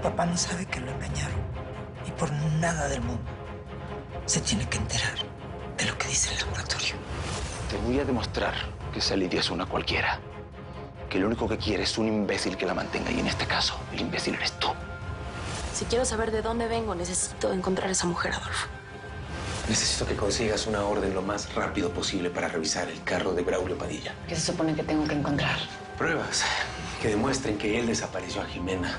papá no sabe que lo engañaron. Y por nada del mundo se tiene que enterar de lo que dice el laboratorio. Te voy a demostrar que esa Lidia es una cualquiera. Que lo único que quiere es un imbécil que la mantenga. Y en este caso, el imbécil eres tú. Si quiero saber de dónde vengo, necesito encontrar a esa mujer, Adolfo. Necesito que consigas una orden lo más rápido posible para revisar el carro de Braulio Padilla. ¿Qué se supone que tengo que encontrar? Pruebas que demuestren que él desapareció a Jimena.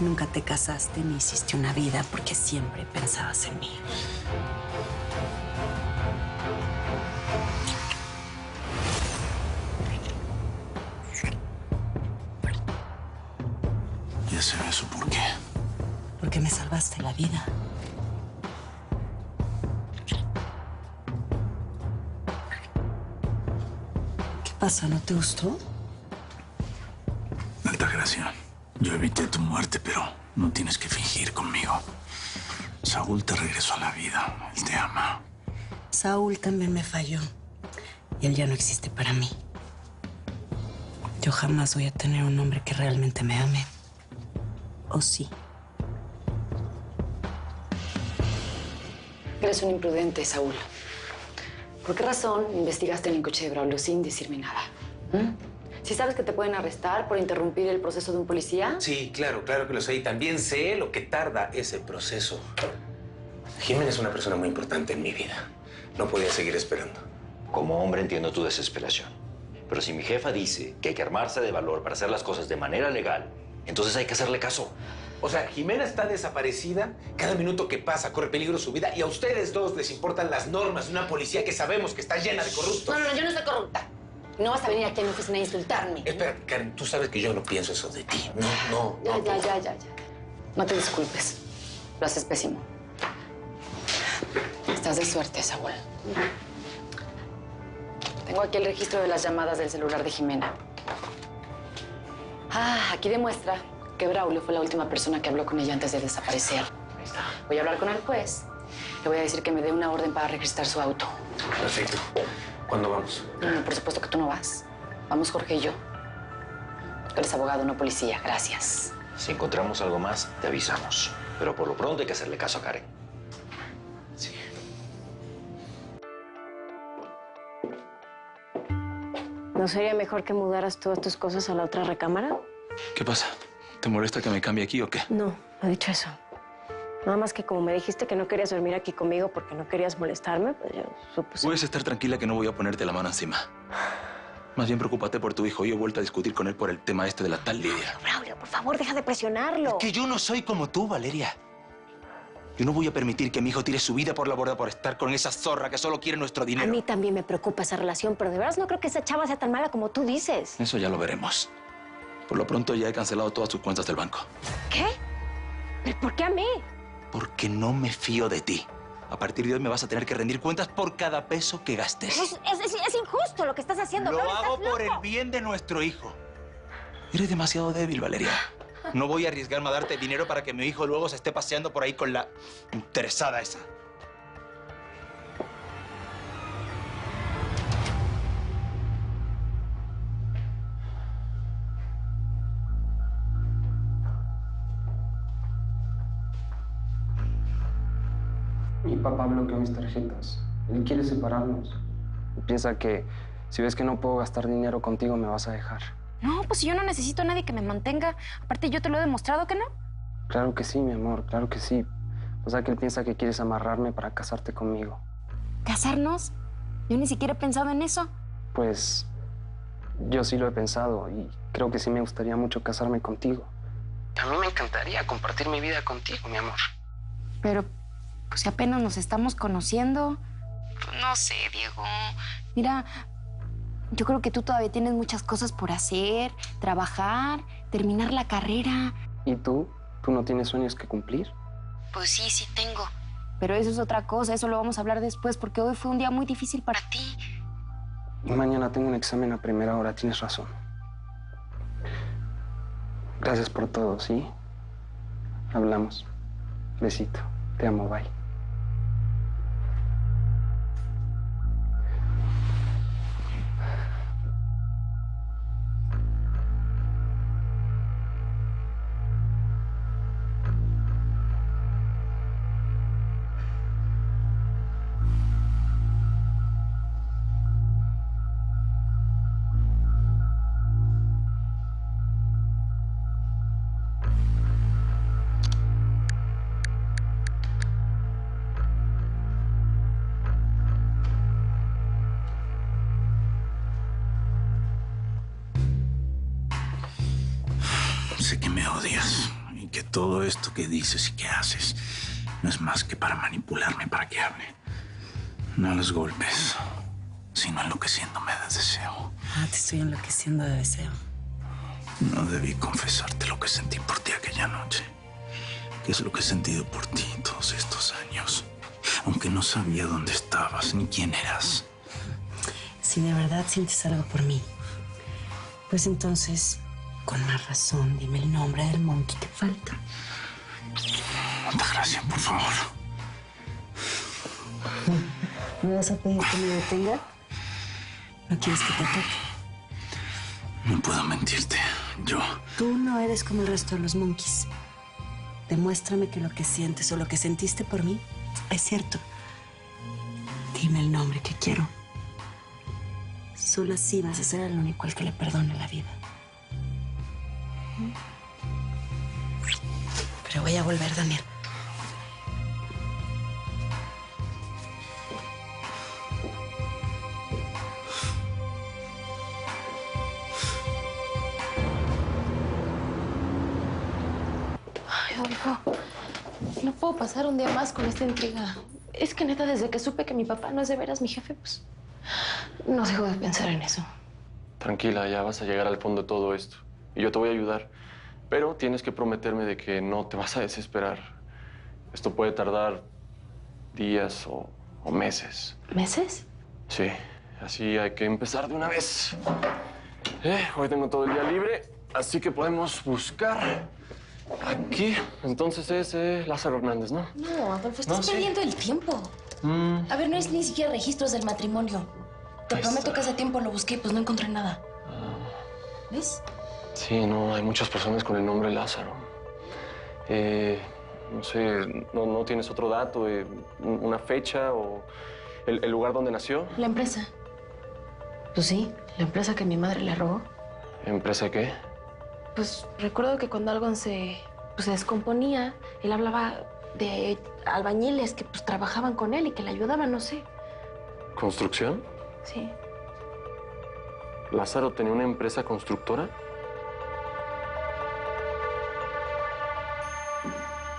Nunca te casaste ni hiciste una vida porque siempre pensabas en mí. Ya sé eso por qué. Porque me salvaste la vida. ¿Qué pasa? ¿No te gustó? Altagracia, yo evité tu muerte, pero no tienes que fingir conmigo. Saúl te regresó a la vida. Él te ama. Saúl también me falló. Y él ya no existe para mí. Yo jamás voy a tener un hombre que realmente me ame. ¿O sí? Eres un imprudente, Saúl. ¿Por qué razón investigaste en el coche de Braulio sin decirme nada? ¿Sí sabes que te pueden arrestar por interrumpir el proceso de un policía? Sí, claro que lo sé. Y también sé lo que tarda ese proceso. Jimena es una persona muy importante en mi vida. No podía seguir esperando. Como hombre entiendo tu desesperación. Pero si mi jefa dice que hay que armarse de valor para hacer las cosas de manera legal, entonces hay que hacerle caso. O sea, Jimena está desaparecida. Cada minuto que pasa corre peligro su vida. Y a ustedes dos les importan las normas de una policía que sabemos que está llena de corruptos. No, yo no soy corrupta. No vas a venir aquí a mi oficina a insultarme. Espera, Karen, tú sabes que yo no pienso eso de ti. No. Ya. No te disculpes. Lo haces pésimo. Estás de suerte, Saúl. Tengo aquí el registro de las llamadas del celular de Jimena. Aquí demuestra que Braulio fue la última persona que habló con ella antes de desaparecer. Ahí está. Voy a hablar con el juez. Le voy a decir que me dé una orden para registrar su auto. Perfecto. ¿Cuándo vamos? No, por supuesto que tú no vas. Vamos Jorge y yo. Tú eres abogado, no policía. Gracias. Si encontramos algo más, te avisamos. Pero por lo pronto hay que hacerle caso a Karen. Sí. ¿No sería mejor que mudaras todas tus cosas a la otra recámara? ¿Qué pasa? ¿Te molesta que me cambie aquí o qué? No, no he dicho eso. Nada más que como me dijiste que no querías dormir aquí conmigo porque no querías molestarme, pues yo supuse... Puedes estar tranquila que no voy a ponerte la mano encima. Más bien preocúpate por tu hijo. Yo he vuelto a discutir con él por el tema este de la tal Lidia. Braulio, por favor, deja de presionarlo. Que yo no soy como tú, Valeria. Yo no voy a permitir que mi hijo tire su vida por la borda por estar con esa zorra que solo quiere nuestro A dinero. mí también me preocupa esa relación, pero de veras no creo que esa chava sea tan mala como tú dices. Eso ya lo veremos. Por lo pronto ya he cancelado todas tus cuentas del banco. ¿Qué? ¿Pero por qué a mí? Porque no me fío de ti. A partir de hoy me vas a tener que rendir cuentas por cada peso que gastes. Es injusto lo que estás haciendo. Lo Braulio, hago ¿estás por loco? el bien de nuestro hijo. Eres demasiado débil, Valeria. No voy a arriesgarme a darte dinero para que mi hijo luego se esté paseando por ahí con la interesada esa. Mi papá bloqueó mis tarjetas. Él quiere separarnos. Piensa que si ves que no puedo gastar dinero contigo, me vas a dejar. No, pues yo no necesito a nadie que me mantenga. Aparte, yo te lo he demostrado que no. Claro que sí, mi amor, claro que sí. O sea que él piensa que quieres amarrarme para casarte conmigo. ¿Casarnos? Yo ni siquiera he pensado en eso. Pues yo sí lo he pensado y creo que sí me gustaría mucho casarme contigo. A mí me encantaría compartir mi vida contigo, mi amor. Pero, pues si apenas nos estamos conociendo. No sé, Diego. Mira, yo creo que tú todavía tienes muchas cosas por hacer, trabajar, terminar la carrera. ¿Y tú? ¿Tú no tienes sueños que cumplir? Pues sí tengo. Pero eso es otra cosa, eso lo vamos a hablar después, porque hoy fue un día muy difícil para ti. Mañana tengo un examen a primera hora, tienes razón. Gracias por todo, ¿sí? Hablamos. Besito. Te amo, bye. Sé que me odias y que todo esto que dices y que haces no es más que para manipularme, para que hable. No a los golpes, sino enloqueciéndome de deseo. Ah, te estoy enloqueciendo de deseo. No debí confesarte lo que sentí por ti aquella noche. Que es lo que he sentido por ti todos estos años. Aunque no sabía dónde estabas ni quién eras. Si de verdad sientes algo por mí, pues entonces, con más razón, dime el nombre del monkey que falta. Altagracia, por favor. ¿Me vas a pedir que me detenga? ¿No quieres que te toque? No puedo mentirte. Tú no eres como el resto de los monkeys. Demuéstrame que lo que sientes o lo que sentiste por mí es cierto. Dime el nombre que quiero. Solo así vas a ser el único al que le perdone la vida. Pero voy a volver, Daniel. Ay, Adolfo, no puedo pasar un día más con esta intriga. Es que neta, desde que supe que mi papá no es de veras mi jefe, pues no dejo de pensar en eso. Tranquila, ya vas a llegar al fondo de todo esto. Y yo te voy a ayudar. Pero tienes que prometerme de que no te vas a desesperar. Esto puede tardar días o meses. ¿Meses? Sí, así hay que empezar de una vez. Hoy tengo todo el día libre, así que podemos buscar aquí. Entonces es Lázaro Hernández, ¿no? No, Adolfo, estás No, sí. perdiendo el tiempo. A ver, no es ni siquiera registros del matrimonio. Te Ahí prometo está. que hace tiempo lo busqué y pues no encontré nada. ¿Ves? Sí, no, hay muchas personas con el nombre Lázaro. No sé, ¿no tienes otro dato? ¿Una fecha o el lugar donde nació? La empresa. Pues sí, la empresa que mi madre le robó. ¿Empresa qué? Pues recuerdo que cuando algo se descomponía, él hablaba de albañiles que pues trabajaban con él y que le ayudaban, no sé. ¿Construcción? Sí. ¿Lázaro tenía una empresa constructora?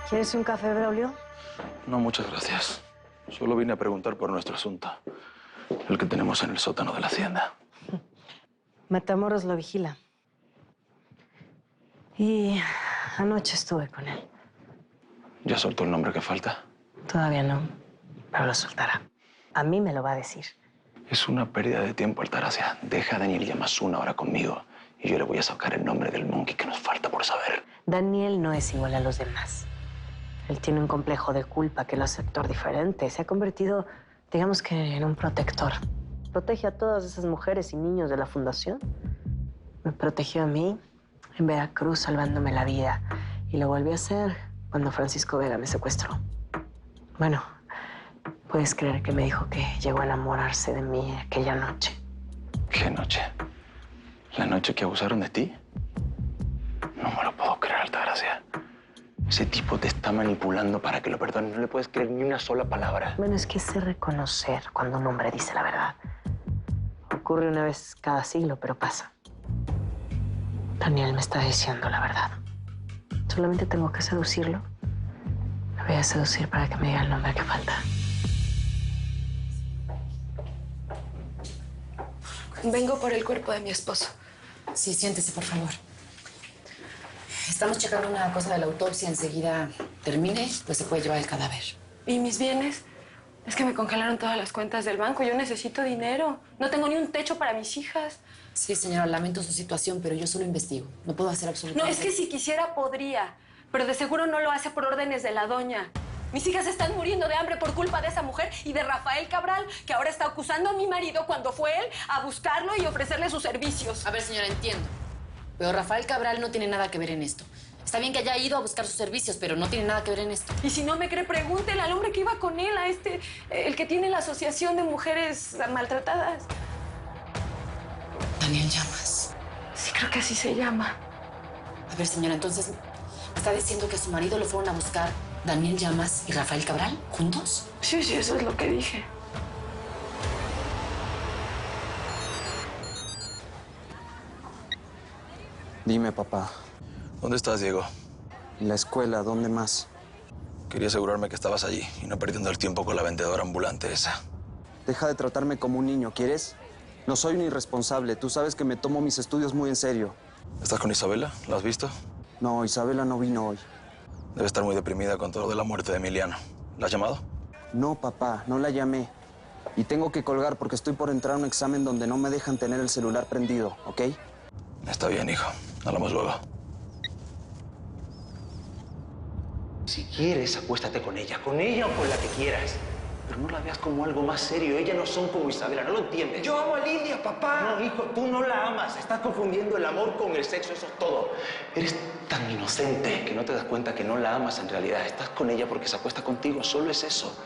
¿Quieres un café, Braulio? No, muchas gracias. Solo vine a preguntar por nuestro asunto. El que tenemos en el sótano de la hacienda. Matamoros lo vigila. Y anoche estuve con él. ¿Ya soltó el nombre que falta? Todavía no, pero lo soltará. A mí me lo va a decir. Es una pérdida de tiempo, Altagracia. Deja a Daniel Llamas una hora conmigo y yo le voy a sacar el nombre del monkey que nos falta por saber. Daniel no es igual a los demás. Él tiene un complejo de culpa que lo hace actuar diferente. Se ha convertido, digamos que, en un protector. Protege a todas esas mujeres y niños de la fundación. Me protegió a mí en Veracruz salvándome la vida. Y lo volvió a hacer cuando Francisco Vega me secuestró. Bueno, puedes creer que me dijo que llegó a enamorarse de mí aquella noche. ¿Qué noche? ¿La noche que abusaron de ti? No me lo puedo creer, Altagracia. Ese tipo te está manipulando para que lo perdones. No le puedes creer ni una sola palabra. Bueno, es que sé reconocer cuando un hombre dice la verdad. Ocurre una vez cada siglo, pero pasa. Daniel me está diciendo la verdad. Solamente tengo que seducirlo. Lo voy a seducir para que me diga el nombre que falta. Vengo por el cuerpo de mi esposo. Sí, siéntese, por favor. Estamos checando una cosa de la autopsia. Enseguida termine, pues se puede llevar el cadáver. ¿Y mis bienes? Es que me congelaron todas las cuentas del banco. Yo necesito dinero. No tengo ni un techo para mis hijas. Sí, señora, lamento su situación, pero yo solo investigo. No puedo hacer No, absolutamente... es que si quisiera, podría. Pero de seguro no lo hace por órdenes de la doña. Mis hijas están muriendo de hambre por culpa de esa mujer y de Rafael Cabral, que ahora está acusando a mi marido cuando fue él a buscarlo y ofrecerle sus servicios. A ver, señora, entiendo. Pero Rafael Cabral no tiene nada que ver en esto. Está bien que haya ido a buscar sus servicios, pero no tiene nada que ver en esto. Y si no me cree, pregúntele al hombre que iba con él, a el que tiene la Asociación de Mujeres Maltratadas. Daniel Llamas. Sí, creo que así se llama. A ver, señora, entonces, ¿me está diciendo que a su marido lo fueron a buscar Daniel Llamas y Rafael Cabral juntos? Sí, eso es lo que dije. Dime, papá. ¿Dónde estás, Diego? En la escuela, ¿dónde más? Quería asegurarme que estabas allí y no perdiendo el tiempo con la vendedora ambulante esa. Deja de tratarme como un niño, ¿quieres? No soy un irresponsable. Tú sabes que me tomo mis estudios muy en serio. ¿Estás con Isabela? ¿La has visto? No, Isabela no vino hoy. Debe estar muy deprimida con todo lo de la muerte de Emiliano. ¿La has llamado? No, papá, no la llamé. Y tengo que colgar porque estoy por entrar a un examen donde no me dejan tener el celular prendido, ¿ok? Está bien, hijo. Hablamos luego. Si quieres, acuéstate con ella o con la que quieras. Pero no la veas como algo más serio. Ellas no son como Isabela, ¿no lo entiendes? Yo amo a Lidia, papá. No, hijo, tú no la amas. Estás confundiendo el amor con el sexo, eso es todo. Eres tan inocente que no te das cuenta que no la amas en realidad. Estás con ella porque se acuesta contigo, solo es eso.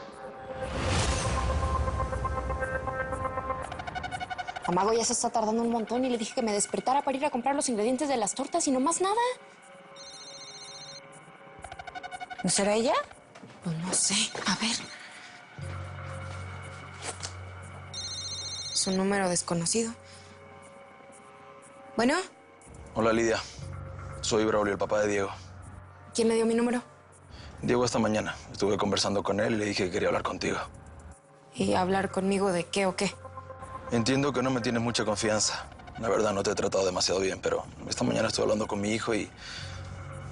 Amago ya se está tardando un montón y le dije que me despertara para ir a comprar los ingredientes de las tortas y no más nada. ¿No será ella? Pues no sé. A ver. Es un número desconocido. ¿Bueno? Hola, Lidia. Soy Braulio, el papá de Diego. ¿Quién me dio mi número? Diego esta mañana. Estuve conversando con él y le dije que quería hablar contigo. ¿Y hablar conmigo de qué o qué? Entiendo que no me tienes mucha confianza. La verdad, no te he tratado demasiado bien, pero esta mañana estuve hablando con mi hijo y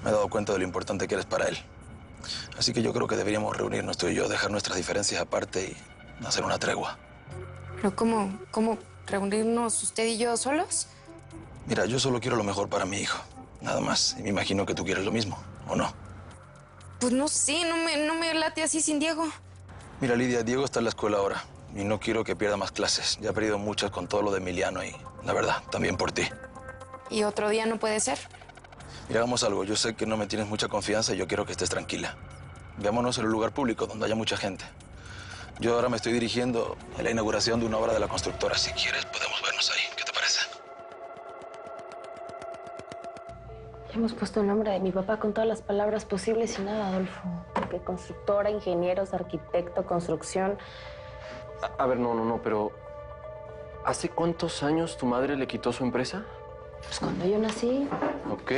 me he dado cuenta de lo importante que eres para él. Así que yo creo que deberíamos reunirnos tú y yo, dejar nuestras diferencias aparte y hacer una tregua. ¿Pero cómo reunirnos usted y yo solos? Mira, yo solo quiero lo mejor para mi hijo, nada más. Y me imagino que tú quieres lo mismo, ¿o no? Pues no sé, no me late así sin Diego. Mira, Lidia, Diego está en la escuela ahora y no quiero que pierda más clases. Ya ha perdido muchas con todo lo de Emiliano y, la verdad, también por ti. ¿Y otro día no puede ser? Mira, hagamos algo. Yo sé que no me tienes mucha confianza y yo quiero que estés tranquila. Veámonos en un lugar público donde haya mucha gente. Yo ahora me estoy dirigiendo a la inauguración de una obra de la constructora. Si quieres, podemos vernos ahí. ¿Qué te parece? Ya hemos puesto el nombre de mi papá con todas las palabras posibles y nada, Adolfo. Que constructora, ingenieros, arquitecto, construcción. A ver, no, pero... ¿Hace cuántos años tu madre le quitó su empresa? Pues cuando yo nací. Ok.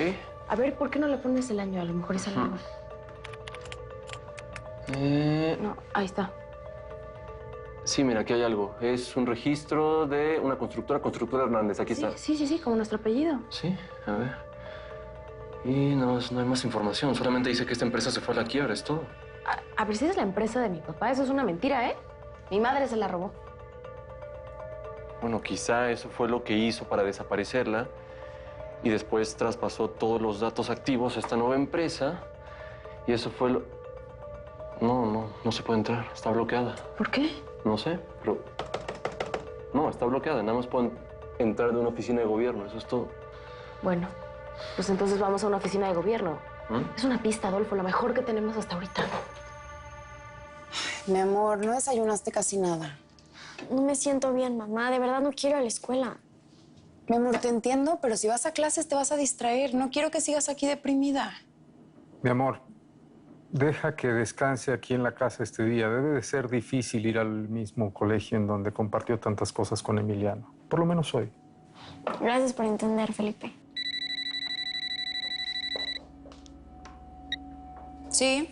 A ver, ¿por qué no le pones el año? A lo mejor es algo. No, ahí está. Sí, mira, aquí hay algo. Es un registro de una constructora Hernández. Aquí está. Sí, como nuestro apellido. Sí, a ver. Y no hay más información. Solamente dice que esta empresa se fue a la quiebra, es todo. A ver si es la empresa de mi papá. Eso es una mentira, ¿eh? Mi madre se la robó. Bueno, quizá eso fue lo que hizo para desaparecerla y después traspasó todos los datos activos a esta nueva empresa y eso fue lo... No se puede entrar. Está bloqueada. ¿Por qué? No sé, pero... No, está bloqueada. Nada más pueden entrar de una oficina de gobierno. Eso es todo. Bueno, pues entonces vamos a una oficina de gobierno. ¿Mm? Es una pista, Adolfo, lo mejor que tenemos hasta ahorita. Mi amor, no desayunaste casi nada. No me siento bien, mamá. De verdad no quiero ir a la escuela. Mi amor, te entiendo, pero si vas a clases te vas a distraer. No quiero que sigas aquí deprimida. Mi amor, deja que descanse aquí en la casa este día. Debe de ser difícil ir al mismo colegio en donde compartió tantas cosas con Emiliano. Por lo menos hoy. Gracias por entender, Felipe. Sí.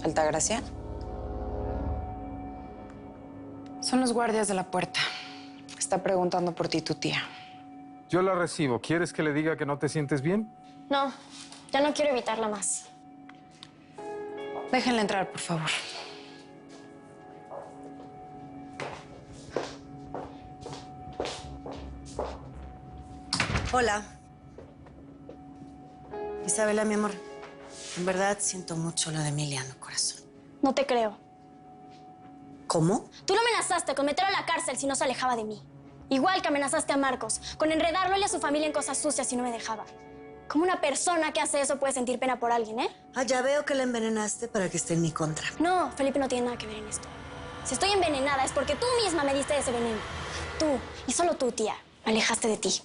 Altagracia. Son los guardias de la puerta. Está preguntando por ti tu tía. Yo la recibo. ¿Quieres que le diga que no te sientes bien? No, ya no quiero evitarla más. Déjenla entrar, por favor. Hola. Isabela, mi amor. En verdad siento mucho lo de Emiliano, corazón. No te creo. ¿Cómo? Tú lo amenazaste con meterlo a la cárcel si no se alejaba de mí. Igual que amenazaste a Marcos, con enredarlo y a su familia en cosas sucias si no me dejaba. ¿Cómo una persona que hace eso puede sentir pena por alguien, eh? Ah, ya veo que la envenenaste para que esté en mi contra. No, Felipe no tiene nada que ver en esto. Si estoy envenenada es porque tú misma me diste ese veneno. Tú, y solo tú, tía, me alejaste de ti.